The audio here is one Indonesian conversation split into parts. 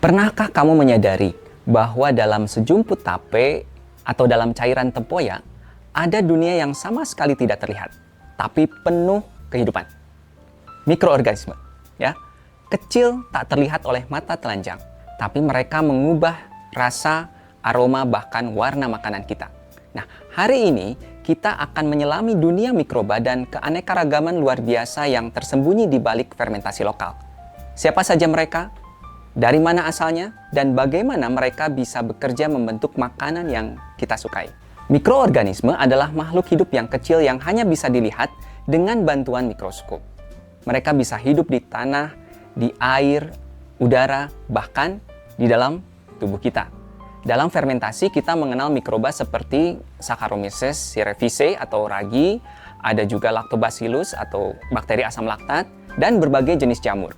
Pernahkah kamu menyadari bahwa dalam sejumput tape atau dalam cairan tempoyak ada dunia yang sama sekali tidak terlihat, tapi penuh kehidupan? Mikroorganisme, ya, kecil tak terlihat oleh mata telanjang, tapi mereka mengubah rasa, aroma, bahkan warna makanan kita. Nah, hari ini kita akan menyelami dunia mikroba dan keanekaragaman luar biasa yang tersembunyi di balik fermentasi lokal. Siapa saja mereka? Dari mana asalnya? Dan bagaimana mereka bisa bekerja membentuk makanan yang kita sukai? Mikroorganisme adalah makhluk hidup yang kecil yang hanya bisa dilihat dengan bantuan mikroskop. Mereka bisa hidup di tanah, di air, udara, bahkan di dalam tubuh kita. Dalam fermentasi kita mengenal mikroba seperti Saccharomyces cerevisiae atau ragi, ada juga Lactobacillus atau bakteri asam laktat, dan berbagai jenis jamur.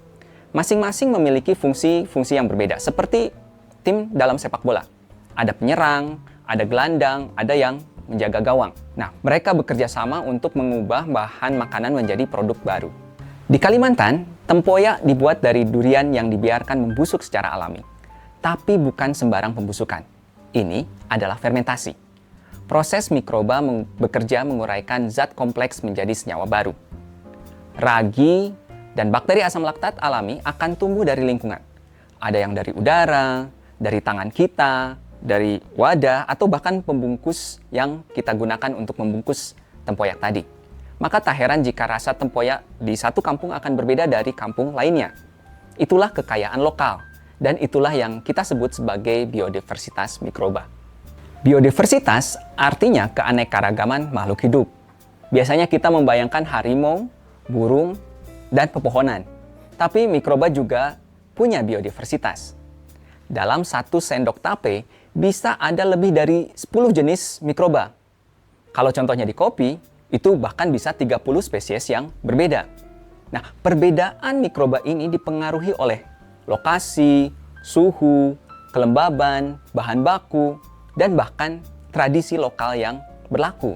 Masing-masing memiliki fungsi-fungsi yang berbeda, seperti tim dalam sepak bola. Ada penyerang, ada gelandang, ada yang menjaga gawang. Nah, mereka bekerja sama untuk mengubah bahan makanan menjadi produk baru. Di Kalimantan, tempoyak dibuat dari durian yang dibiarkan membusuk secara alami. Tapi bukan sembarang pembusukan. Ini adalah fermentasi. Proses mikroba bekerja menguraikan zat kompleks menjadi senyawa baru. Ragi dan bakteri asam laktat alami akan tumbuh dari lingkungan. Ada yang dari udara, dari tangan kita, dari wadah, atau bahkan pembungkus yang kita gunakan untuk membungkus tempoyak tadi. Maka tak heran jika rasa tempoyak di satu kampung akan berbeda dari kampung lainnya. Itulah kekayaan lokal, dan itulah yang kita sebut sebagai biodiversitas mikroba. Biodiversitas artinya keanekaragaman makhluk hidup. Biasanya kita membayangkan harimau, burung, dan pepohonan. Tapi mikroba juga punya biodiversitas. Dalam satu sendok tape bisa ada lebih dari 10 jenis mikroba. Kalau contohnya di kopi, itu bahkan bisa 30 spesies yang berbeda. Nah, perbedaan mikroba ini dipengaruhi oleh lokasi, suhu, kelembaban, bahan baku, dan bahkan tradisi lokal yang berlaku.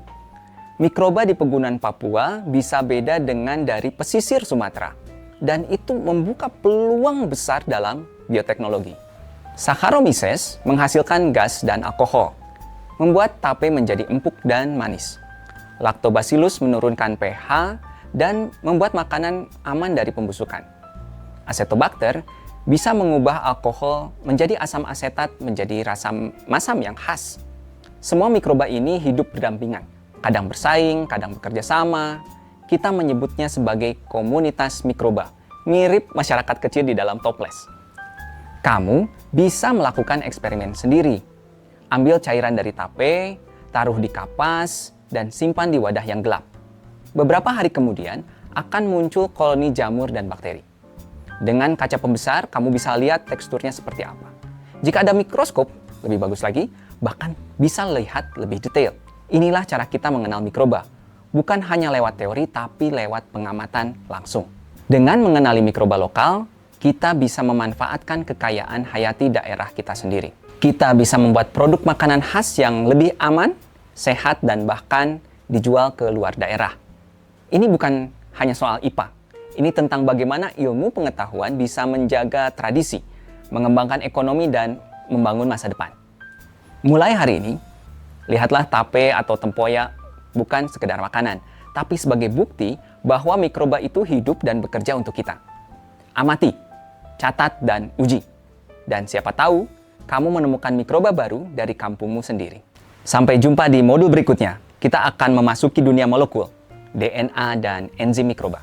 Mikroba di pegunungan Papua bisa beda dengan dari pesisir Sumatera, dan itu membuka peluang besar dalam bioteknologi. Saccharomyces menghasilkan gas dan alkohol, membuat tape menjadi empuk dan manis. Lactobacillus menurunkan pH dan membuat makanan aman dari pembusukan. Acetobacter bisa mengubah alkohol menjadi asam asetat menjadi rasa masam yang khas. Semua mikroba ini hidup berdampingan. Kadang bersaing, kadang bekerja sama. Kita menyebutnya sebagai komunitas mikroba, mirip masyarakat kecil di dalam toples. Kamu bisa melakukan eksperimen sendiri. Ambil cairan dari tape, taruh di kapas, dan simpan di wadah yang gelap. Beberapa hari kemudian akan muncul koloni jamur dan bakteri. Dengan kaca pembesar, kamu bisa lihat teksturnya seperti apa. Jika ada mikroskop, lebih bagus lagi, bahkan bisa lihat lebih detail. Inilah cara kita mengenal mikroba. Bukan hanya lewat teori, tapi lewat pengamatan langsung. Dengan mengenali mikroba lokal, kita bisa memanfaatkan kekayaan hayati daerah kita sendiri. Kita bisa membuat produk makanan khas yang lebih aman, sehat, dan bahkan dijual ke luar daerah. Ini bukan hanya soal IPA. Ini tentang bagaimana ilmu pengetahuan bisa menjaga tradisi, mengembangkan ekonomi, dan membangun masa depan. Mulai hari ini, lihatlah tape atau tempoyak bukan sekedar makanan, tapi sebagai bukti bahwa mikroba itu hidup dan bekerja untuk kita. Amati, catat, dan uji. Dan siapa tahu, kamu menemukan mikroba baru dari kampungmu sendiri. Sampai jumpa di modul berikutnya. Kita akan memasuki dunia molekul, DNA, dan enzim mikroba.